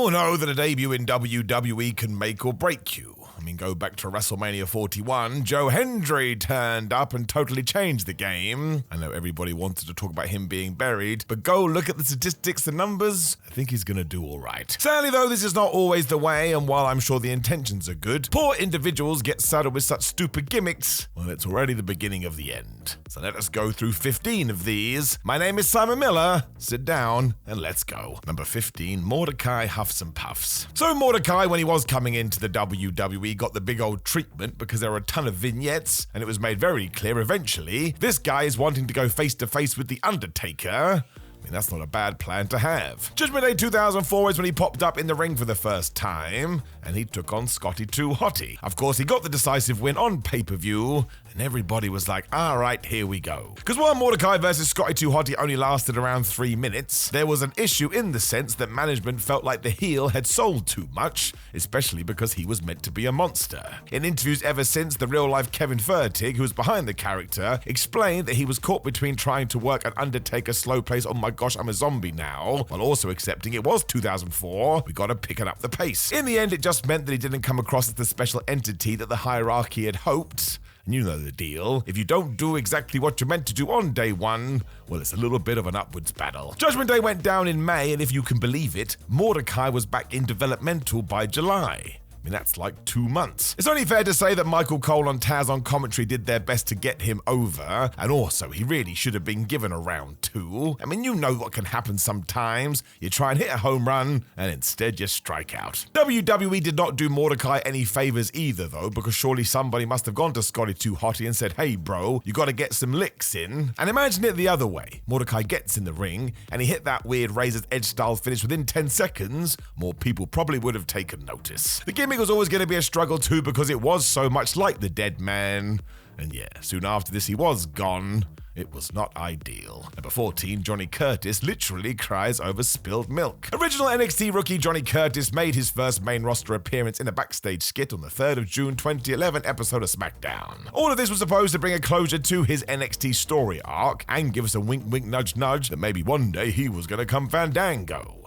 all know that a debut in WWE can make or break you. I mean, go back to WrestleMania 41, Joe Hendry turned up and totally changed the game. I know everybody wanted to talk about him being buried, but go look at the statistics, the numbers, I think he's gonna do all right. Sadly though, this is not always the way, and while I'm sure the intentions are good, poor individuals get saddled with such stupid gimmicks, well, it's already the beginning of the end. So let us go through 15 of these. My name is Simon Miller, sit down and let's go. Number 15, Mordecai Huffs and Puffs. So Mordecai, when he was coming into the WWE, got the big old treatment because there were a ton of vignettes, and it was made very clear eventually this guy is wanting to go face to face with The Undertaker. I mean, that's not a bad plan to have. Judgment Day 2004 is when he popped up in the ring for the first time, and he took on Scotty 2 Hotty. Of course, he got the decisive win on pay-per-view, and everybody was like, all right, here we go. Because while Mordecai versus Scotty 2 Hotty only lasted around 3 minutes, there was an issue in the sense that management felt like the heel had sold too much, especially because he was meant to be a monster. In interviews ever since, the real-life Kevin Fertig, who was behind the character, explained that he was caught between trying to work an Undertaker slow plays, oh my gosh, I'm a zombie now, while also accepting it was 2004, we gotta pick it up the pace. In the end, it just meant that he didn't come across as the special entity that the hierarchy had hoped. And you know the deal. If you don't do exactly what you're meant to do on day one, well, it's a little bit of an upwards battle. Judgment Day went down in May, and if you can believe it, Mordecai was back in developmental by July. I mean, that's like 2 months. It's only fair to say that Michael Cole and Taz on commentary did their best to get him over, and also he really should have been given a round 2. I mean, you know what can happen sometimes. You try and hit a home run, and instead you strike out. WWE did not do Mordecai any favors either, though, because surely somebody must have gone to Scotty 2 Hotty and said, hey bro, you gotta get some licks in. And imagine it the other way. Mordecai gets in the ring, and he hit that weird Razor's Edge style finish within 10 seconds. More people probably would have taken notice. The gimmick was always going to be a struggle too because it was so much like the Dead Man. And yeah, soon after this he was gone. It was not ideal. Number 14, Johnny Curtis literally cries over spilled milk. Original NXT rookie Johnny Curtis made his first main roster appearance in a backstage skit on the 3rd of June 2011 episode of SmackDown. All of this was supposed to bring a closure to his NXT story arc and give us a wink wink nudge nudge that maybe one day he was going to come Fandango.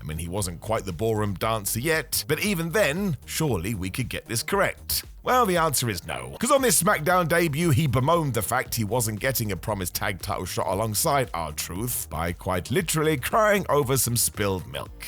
I mean, he wasn't quite the ballroom dancer yet, but even then, surely we could get this correct. Well, the answer is no. Because on this SmackDown debut, he bemoaned the fact he wasn't getting a promised tag title shot alongside R-Truth by quite literally crying over some spilled milk.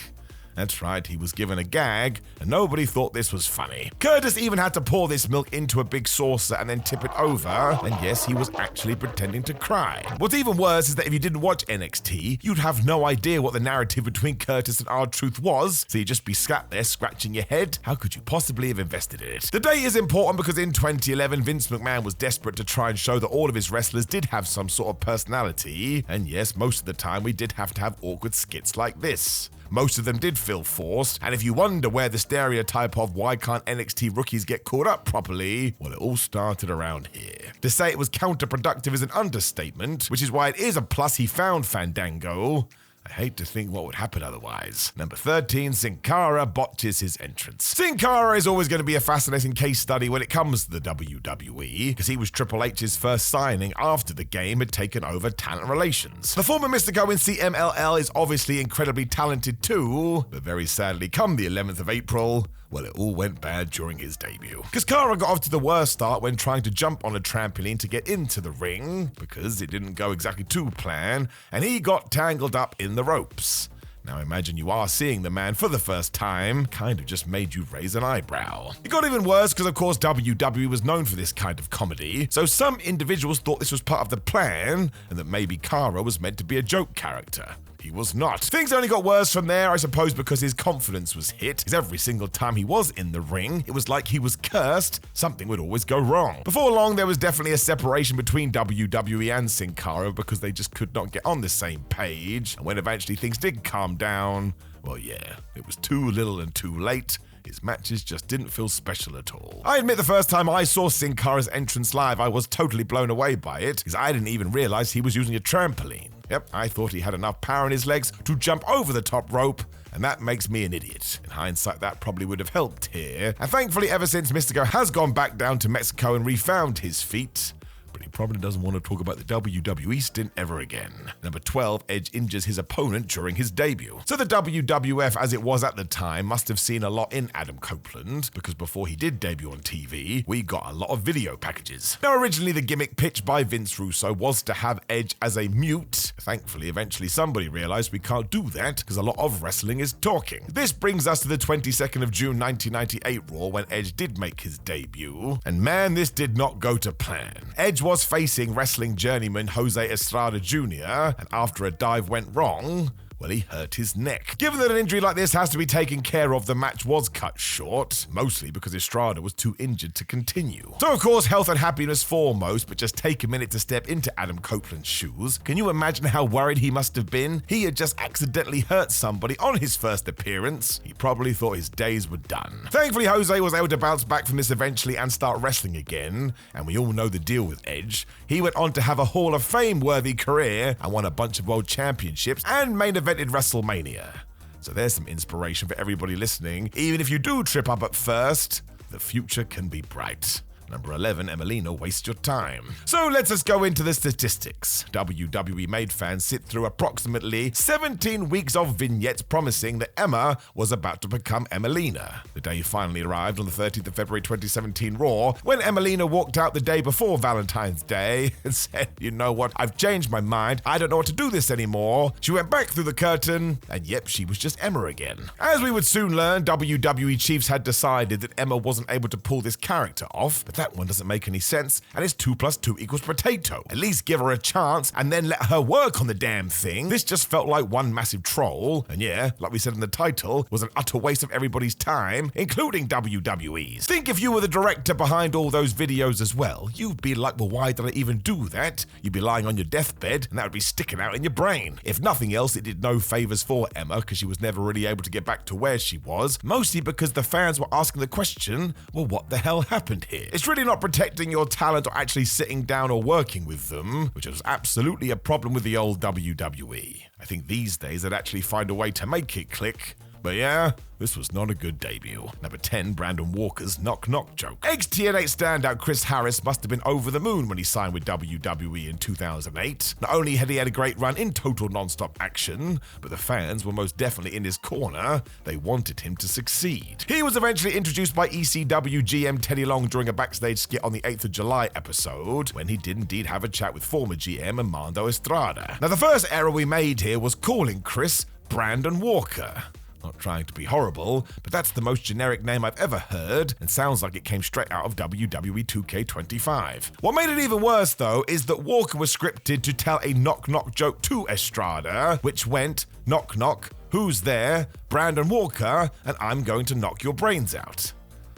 That's right, he was given a gag, and nobody thought this was funny. Curtis even had to pour this milk into a big saucer and then tip it over, and yes, he was actually pretending to cry. What's even worse is that if you didn't watch NXT, you'd have no idea what the narrative between Curtis and R-Truth was, so you'd just be sat there scratching your head. How could you possibly have invested in it? The date is important because in 2011, Vince McMahon was desperate to try and show that all of his wrestlers did have some sort of personality, and yes, most of the time we did have to have awkward skits like this. Most of them did feel forced, and if you wonder where the stereotype of why can't NXT rookies get caught up properly, well, it all started around here. To say it was counterproductive is an understatement, which is why it is a plus he found Fandango. I hate to think what would happen otherwise. Number 13, Sin Cara botches his entrance. Sin Cara is always going to be a fascinating case study when it comes to the WWE, because he was Triple H's first signing after the game had taken over talent relations. The former Mystico in CMLL is obviously incredibly talented too, but very sadly, come the 11th of April, well, it all went bad during his debut. Because Cara got off to the worst start when trying to jump on a trampoline to get into the ring, because it didn't go exactly to plan, and he got tangled up in the ropes. Now imagine you are seeing the man for the first time, kind of just made you raise an eyebrow. It got even worse because of course WWE was known for this kind of comedy, so some individuals thought this was part of the plan, and that maybe Cara was meant to be a joke character. He was not. Things only got worse from there, I suppose, because his confidence was hit, because every single time he was in the ring, it was like he was cursed. Something would always go wrong. Before long, there was definitely a separation between WWE and Sin Cara because they just could not get on the same page, and when eventually things did calm down, well yeah, it was too little and too late. His matches just didn't feel special at all. I admit the first time I saw Sin Cara's entrance live, I was totally blown away by it, because I didn't even realize he was using a trampoline. Yep, I thought he had enough power in his legs to jump over the top rope, and that makes me an idiot. In hindsight, that probably would have helped here. And thankfully, ever since Mystico has gone back down to Mexico and refound his feet, but he probably doesn't want to talk about the WWE stint ever again. Number 12, Edge injures his opponent during his debut. So the WWF, as it was at the time, must have seen a lot in Adam Copeland, because before he did debut on TV, we got a lot of video packages. Now, originally the gimmick pitched by Vince Russo was to have Edge as a mute. Thankfully, eventually somebody realized we can't do that because a lot of wrestling is talking. This brings us to the 22nd of June 1998 Raw, when Edge did make his debut. And man, this did not go to plan. Edge was facing wrestling journeyman Jose Estrada Jr., and after a dive went wrong, well, he hurt his neck. Given that an injury like this has to be taken care of, the match was cut short, mostly because Estrada was too injured to continue. So of course, health and happiness foremost, but just take a minute to step into Adam Copeland's shoes. Can you imagine how worried he must have been? He had just accidentally hurt somebody on his first appearance. He probably thought his days were done. Thankfully, Jose was able to bounce back from this eventually and start wrestling again, and we all know the deal with Edge. He went on to have a Hall of Fame-worthy career and won a bunch of world championships and main evented WrestleMania. So there's some inspiration for everybody listening. Even if you do trip up at first, the future can be bright. Number 11, Emelina, waste your time. So let's just go into the statistics. WWE made fans sit through approximately 17 weeks of vignettes promising that Emma was about to become Emelina. The day finally arrived on the 13th of February 2017 Raw, when Emelina walked out the day before Valentine's Day and said, "You know what, I've changed my mind, I don't know what to do this anymore." She went back through the curtain, and yep, she was just Emma again. As we would soon learn, WWE chiefs had decided that Emma wasn't able to pull this character off, but that one doesn't make any sense, and it's 2 + 2 = potato. At least give her a chance and then let her work on the damn thing. This just felt like one massive troll, and yeah, like we said in the title, was an utter waste of everybody's time, including WWE's. Think if you were the director behind all those videos as well, you'd be like, well, why did I even do that? You'd be lying on your deathbed, and that would be sticking out in your brain. If nothing else, it did no favors for Emma, because she was never really able to get back to where she was, mostly because the fans were asking the question, well, what the hell happened here? It's really not protecting your talent or actually sitting down or working with them, which was absolutely a problem with the old WWE. I think these days they'd actually find a way to make it click. But yeah, this was not a good debut. Number 10, Brandon Walker's knock-knock joke. Ex-TNA standout Chris Harris must have been over the moon when he signed with WWE in 2008. Not only had he had a great run in total non-stop action, but the fans were most definitely in his corner. They wanted him to succeed. He was eventually introduced by ECW GM Teddy Long during a backstage skit on the 8th of July episode, when he did indeed have a chat with former GM Armando Estrada. Now, the first error we made here was calling Chris Brandon Walker. Not trying to be horrible, but that's the most generic name I've ever heard, and sounds like it came straight out of WWE 2K25. What made it even worse, though, is that Walker was scripted to tell a knock-knock joke to Estrada, which went, "Knock knock, who's there? Brandon Walker, and I'm going to knock your brains out."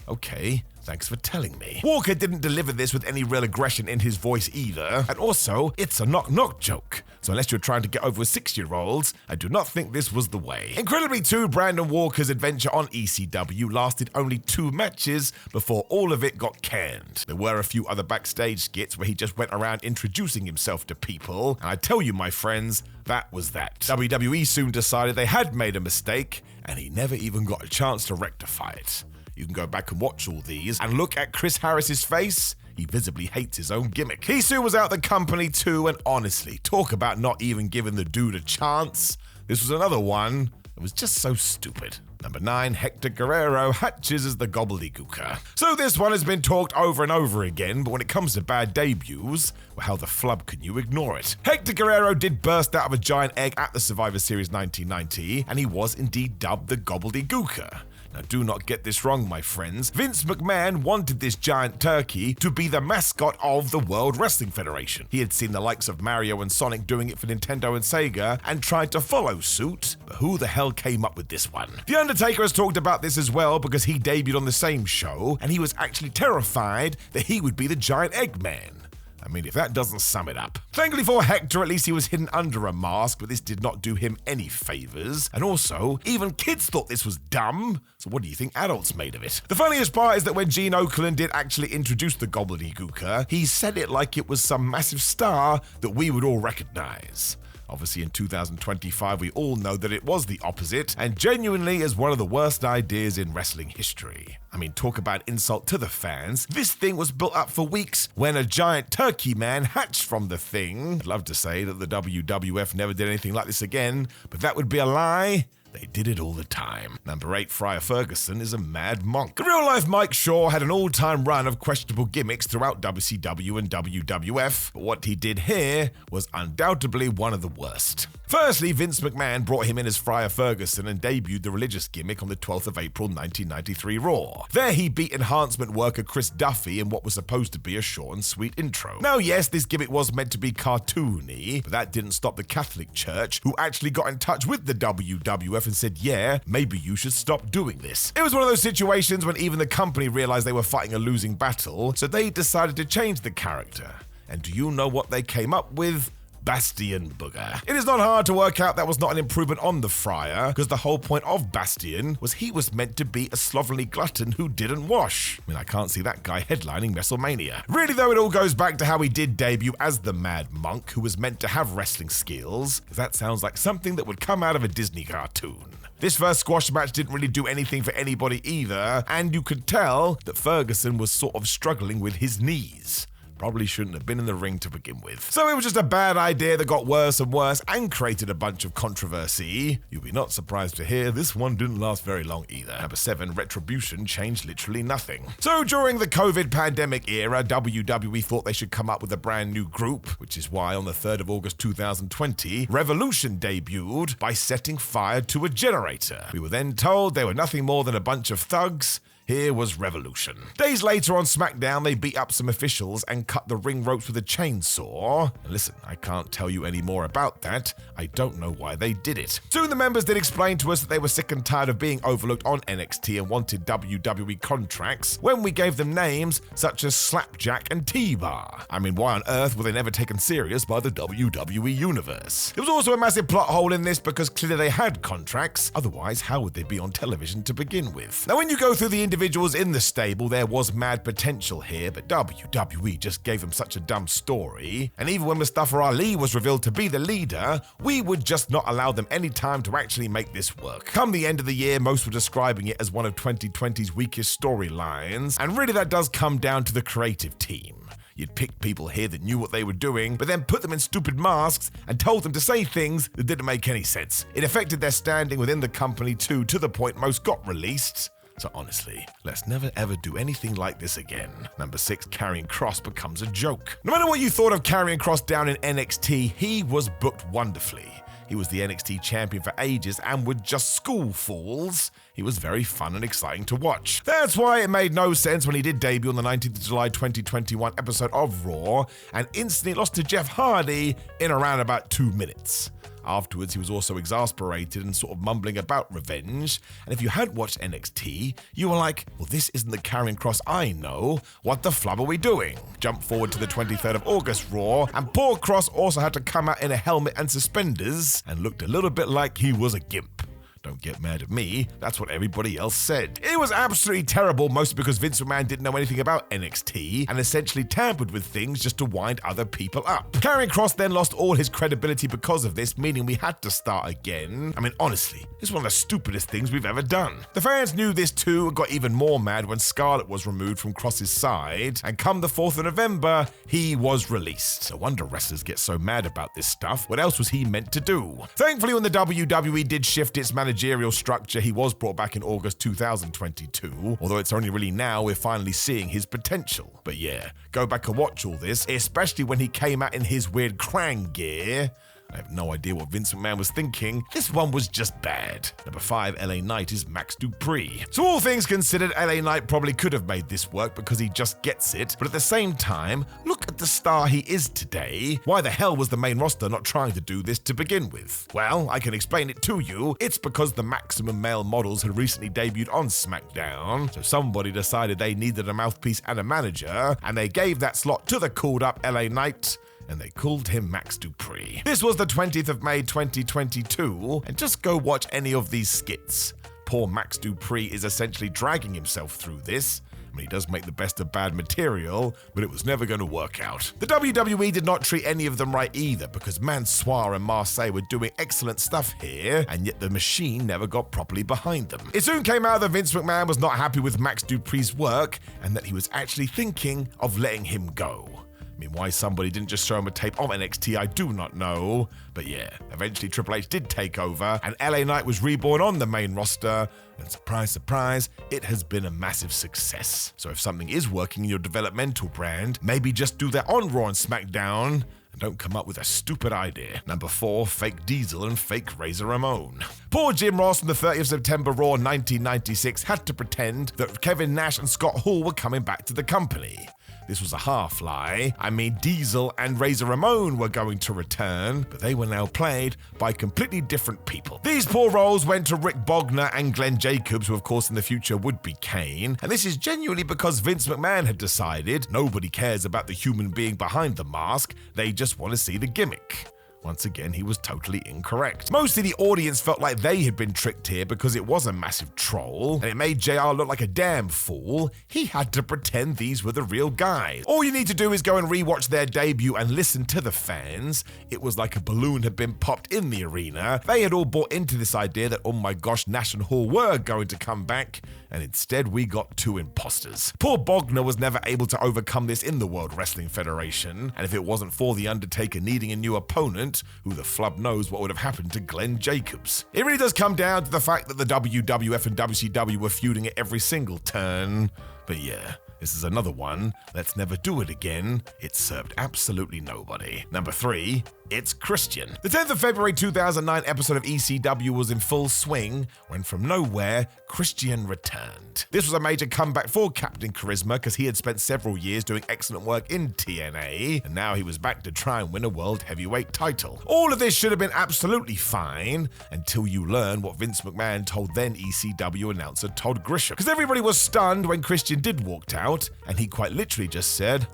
Okay, thanks for telling me. Walker didn't deliver this with any real aggression in his voice either, and also, it's a knock-knock joke. So unless you're trying to get over with 6-year-olds, I do not think this was the way. Incredibly too, Brandon Walker's adventure on ECW lasted only 2 matches before all of it got canned. There were a few other backstage skits where he just went around introducing himself to people, and I tell you, my friends, that was that. WWE soon decided they had made a mistake, and he never even got a chance to rectify it. You can go back and watch all these and look at Chris Harris's face. He visibly hates his own gimmick. He soon was out the company too, and honestly, talk about not even giving the dude a chance. This was another one that was just so stupid. Number 9, Hector Guerrero hatches as the gobbledygooker. So this one has been talked over and over again, but when it comes to bad debuts, well, how the flub can you ignore it? Hector Guerrero did burst out of a giant egg at the Survivor Series 1990, and he was indeed dubbed the gobbledygooker. Now, do not get this wrong, my friends. Vince McMahon wanted this giant turkey to be the mascot of the World Wrestling Federation. He had seen the likes of Mario and Sonic doing it for Nintendo and Sega and tried to follow suit, but who the hell came up with this one? The Undertaker has talked about this as well because he debuted on the same show and he was actually terrified that he would be the giant Eggman. I mean, if that doesn't sum it up. Thankfully for Hector, at least he was hidden under a mask, but this did not do him any favors. And also, even kids thought this was dumb. So what do you think adults made of it? The funniest part is that when Gene Okerlund did actually introduce the gobbledygooker, he said it like it was some massive star that we would all recognize. Obviously in 2025 we all know that it was the opposite, and genuinely is one of the worst ideas in wrestling history. I mean, talk about insult to the fans. This thing was built up for weeks when a giant turkey man hatched from the thing. I'd love to say that the WWF never did anything like this again, but that would be a lie. They did it all the time. Number 8, Frier Ferguson is a mad monk. The real-life Mike Shaw had an all-time run of questionable gimmicks throughout WCW and WWF, but what he did here was undoubtedly one of the worst. Firstly, Vince McMahon brought him in as Frier Ferguson and debuted the religious gimmick on the 12th of April 1993 Raw. There he beat enhancement worker Chris Duffy in what was supposed to be a short and sweet intro. Now yes, this gimmick was meant to be cartoony, but that didn't stop the Catholic Church, who actually got in touch with the WWF and said, yeah, maybe you should stop doing this. It was one of those situations when even the company realized they were fighting a losing battle, so they decided to change the character. And do you know what they came up with? Bastion Booger. It is not hard to work out that was not an improvement on the Friar, because the whole point of Bastion was he was meant to be a slovenly glutton who didn't wash. I mean, I can't see that guy headlining WrestleMania. Really though, it all goes back to how he did debut as the Mad Monk, who was meant to have wrestling skills, because that sounds like something that would come out of a Disney cartoon. This first squash match didn't really do anything for anybody either, and you could tell that Ferguson was sort of struggling with his knees. Probably shouldn't have been in the ring to begin with. So it was just a bad idea that got worse and worse and created a bunch of controversy. You'll be not surprised to hear this one didn't last very long either. Number 7, Retribution changed literally nothing. So during the COVID pandemic era, WWE thought they should come up with a brand new group, which is why on the 3rd of August 2020, Revolution debuted by setting fire to a generator. We were then told they were nothing more than a bunch of thugs. Here was Revolution. Days later on SmackDown, they beat up some officials and cut the ring ropes with a chainsaw. And listen, I can't tell you any more about that. I don't know why they did it. Soon the members did explain to us that they were sick and tired of being overlooked on NXT and wanted WWE contracts when we gave them names such as Slapjack and T-Bar. I mean, why on earth were they never taken serious by the WWE universe? There was also a massive plot hole in this because clearly they had contracts. Otherwise, how would they be on television to begin with? Now, when you go through the individuals in the stable, there was mad potential here, but WWE just gave them such a dumb story. And even when Mustafa Ali was revealed to be the leader, we would just not allow them any time to actually make this work. Come the end of the year, most were describing it as one of 2020's weakest storylines, and really that does come down to the creative team. You'd pick people here that knew what they were doing, but then put them in stupid masks and told them to say things that didn't make any sense. It affected their standing within the company too, to the point most got released. So honestly, let's never ever do anything like this again. Number 6, Karrion Kross becomes a joke. No matter what you thought of Karrion Kross down in NXT, he was booked wonderfully. He was the NXT champion for ages and with just school fools, he was very fun and exciting to watch. That's why it made no sense when he did debut on the 19th of July 2021 episode of Raw and instantly lost to Jeff Hardy in around about 2 minutes. Afterwards, he was also exasperated and sort of mumbling about revenge. And if you hadn't watched NXT, you were like, well, this isn't the Karrion Kross I know. What the flub are we doing? Jump forward to the 23rd of August Raw, and poor Kross also had to come out in a helmet and suspenders and looked a little bit like he was a gimp. Don't get mad at me, that's what everybody else said. It was absolutely terrible, mostly because Vince McMahon didn't know anything about NXT and essentially tampered with things just to wind other people up. Karrion Kross then lost all his credibility because of this, meaning we had to start again. I mean, honestly, it's one of the stupidest things we've ever done. The fans knew this too and got even more mad when Scarlett was removed from Kross's side, and come the 4th of November, he was released. No wonder wrestlers get so mad about this stuff. What else was he meant to do? Thankfully, when the WWE did shift its managerial structure, he was brought back in August 2022, although it's only really now we're finally seeing his potential. But yeah, go back and watch all this, especially when he came out in his weird Krang gear. I have no idea what Vince McMahon was thinking. This one was just bad. Number 5, LA Knight is Max Dupree. So all things considered, LA Knight probably could have made this work because he just gets it, but at the same time, look at the star he is today. Why the hell was the main roster not trying to do this to begin with? Well, I can explain it to you. It's because the Maximum Male models had recently debuted on SmackDown, so somebody decided they needed a mouthpiece and a manager, and they gave that slot to the called up LA Knight, and they called him Max Dupree. This was the 20th of May 2022, and just go watch any of these skits. Poor Max Dupree is essentially dragging himself through this, I mean, he does make the best of bad material, but it was never going to work out. The WWE did not treat any of them right either, because Mansoir and Marseille were doing excellent stuff here, and yet the machine never got properly behind them. It soon came out that Vince McMahon was not happy with Max Dupri's work, and that he was actually thinking of letting him go. I mean, why somebody didn't just show him a tape of NXT, I do not know. But yeah, eventually Triple H did take over, and LA Knight was reborn on the main roster, and surprise, surprise, it has been a massive success. So if something is working in your developmental brand, maybe just do that on Raw and SmackDown, and don't come up with a stupid idea. Number 4, fake Diesel and fake Razor Ramon. Poor Jim Ross on the 30th of September Raw 1996 had to pretend that Kevin Nash and Scott Hall were coming back to the company. This was a half lie. I mean, Diesel and Razor Ramon were going to return, but they were now played by completely different people. These poor roles went to Rick Bogner and Glenn Jacobs, who of course in the future would be Kane. And this is genuinely because Vince McMahon had decided nobody cares about the human being behind the mask, they just want to see the gimmick. Once again, he was totally incorrect. Most of the audience felt like they had been tricked here because it was a massive troll, and it made JR look like a damn fool. He had to pretend these were the real guys. All you need to do is go and rewatch their debut and listen to the fans. It was like a balloon had been popped in the arena. They had all bought into this idea that, oh my gosh, Nash and Hall were going to come back, and instead we got 2 imposters. Poor Bogner was never able to overcome this in the World Wrestling Federation, and if it wasn't for The Undertaker needing a new opponent, who the flub knows what would have happened to Glenn Jacobs. It really does come down to the fact that the WWF and WCW were feuding at every single turn. But yeah, this is another one. Let's never do it again. It served absolutely nobody. Number 3, it's Christian. The 10th of February 2009 episode of ECW was in full swing when from nowhere, Christian returned. This was a major comeback for Captain Charisma because he had spent several years doing excellent work in TNA, and now he was back to try and win a World Heavyweight title. All of this should have been absolutely fine until you learn what Vince McMahon told then ECW announcer Todd Grisham. Because everybody was stunned when Christian did walk out, and he quite literally just said,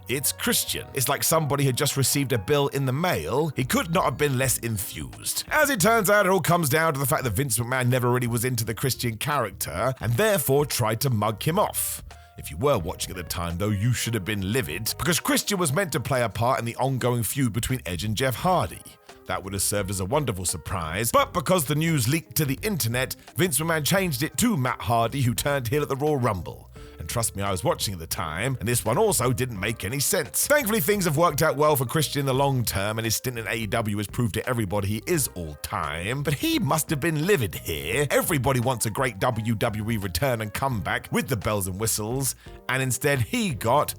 it's Christian. It's like somebody had just received a bill in the mail. He could not have been less enthused. As it turns out, it all comes down to the fact that Vince McMahon never really was into the Christian character and therefore tried to mug him off. If you were watching at the time, though, you should have been livid, because Christian was meant to play a part in the ongoing feud between Edge and Jeff Hardy. That would have served as a wonderful surprise, but because the news leaked to the internet, Vince McMahon changed it to Matt Hardy, who turned heel at the Royal Rumble. And trust me, I was watching at the time, and this one also didn't make any sense. Thankfully, things have worked out well for Christian in the long term, and his stint in AEW has proved to everybody he is all time. But he must have been livid here. Everybody wants a great WWE return and comeback with the bells and whistles, and instead he got,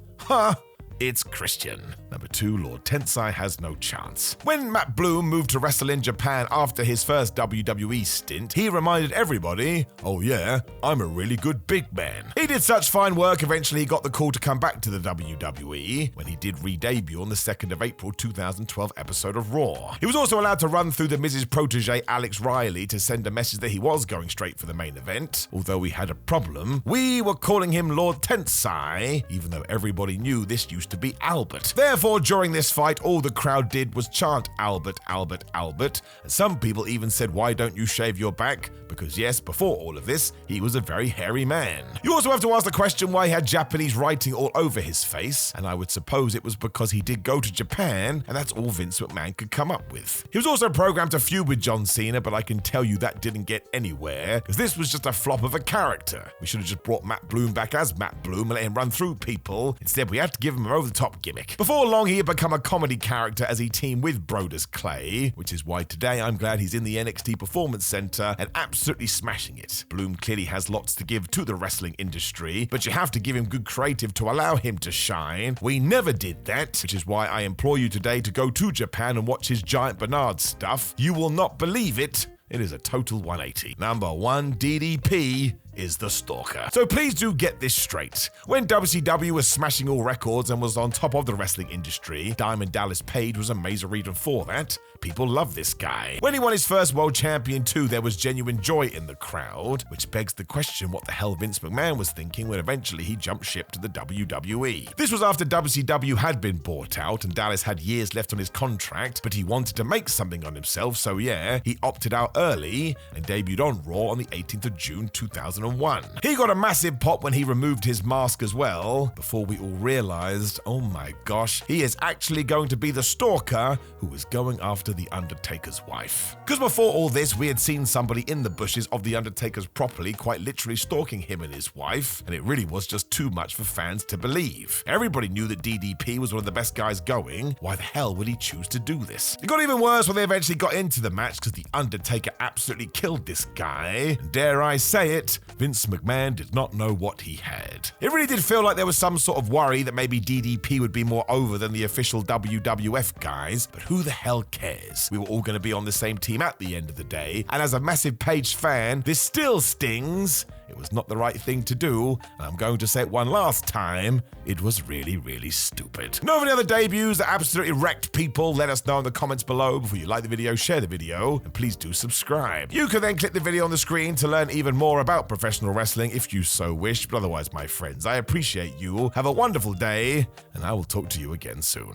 it's Christian. Number 2, Lord Tensai has no chance. When Matt Bloom moved to wrestle in Japan after his first WWE stint, he reminded everybody, oh yeah, I'm a really good big man. He did such fine work, eventually he got the call to come back to the WWE when he did re-debut on the 2nd of April 2012 episode of Raw. He was also allowed to run through the Miz's protege Alex Riley to send a message that he was going straight for the main event. Although we had a problem, we were calling him Lord Tensai, even though everybody knew this used to be Albert. Therefore, during this fight, all the crowd did was chant Albert, Albert, Albert, and some people even said, why don't you shave your back? Because yes, before all of this, he was a very hairy man. You also have to ask the question why he had Japanese writing all over his face, and I would suppose it was because he did go to Japan, and that's all Vince McMahon could come up with. He was also programmed to feud with John Cena, but I can tell you that didn't get anywhere, because this was just a flop of a character. We should have just brought Matt Bloom back as Matt Bloom and let him run through people. Instead, we had to give him an over-the-top gimmick. Before long, he had become a comedy character as he teamed with Brodus Clay, which is why today I'm glad he's in the NXT Performance Center and absolutely smashing it. Bloom clearly has lots to give to the wrestling industry, but you have to give him good creative to allow him to shine. We never did that, which is why I implore you today to go to Japan and watch his Giant Bernard stuff. You will not believe it. It is a total 180. Number 1, DDP is the stalker. So please do get this straight. When WCW was smashing all records and was on top of the wrestling industry, Diamond Dallas Page was a major reason for that. People love this guy. When he won his first world champion too, there was genuine joy in the crowd, which begs the question what the hell Vince McMahon was thinking when eventually he jumped ship to the WWE. This was after WCW had been bought out and Dallas had years left on his contract, but he wanted to make something on himself, so yeah, he opted out early and debuted on Raw on the 18th of June 2001. 2001. He got a massive pop when he removed his mask as well, before we all realized, oh my gosh, he is actually going to be the stalker who is going after The Undertaker's wife. Because before all this, we had seen somebody in the bushes of The Undertaker's property quite literally stalking him and his wife, and it really was just too much for fans to believe. Everybody knew that DDP was one of the best guys going. Why the hell would he choose to do this? It got even worse when they eventually got into the match because The Undertaker absolutely killed this guy. And dare I say it, Vince McMahon did not know what he had. It really did feel like there was some sort of worry that maybe DDP would be more over than the official WWF guys, but who the hell cares? We were all going to be on the same team at the end of the day, and as a massive Paige fan, this still stings. It was not the right thing to do, and I'm going to say it one last time, it was really, really stupid. Know of any other debuts that absolutely wrecked people? Let us know in the comments below. Before you like the video, share the video, and please do subscribe. You can then click the video on the screen to learn even more about professional wrestling if you so wish, but otherwise, my friends, I appreciate you. Have a wonderful day, and I will talk to you again soon.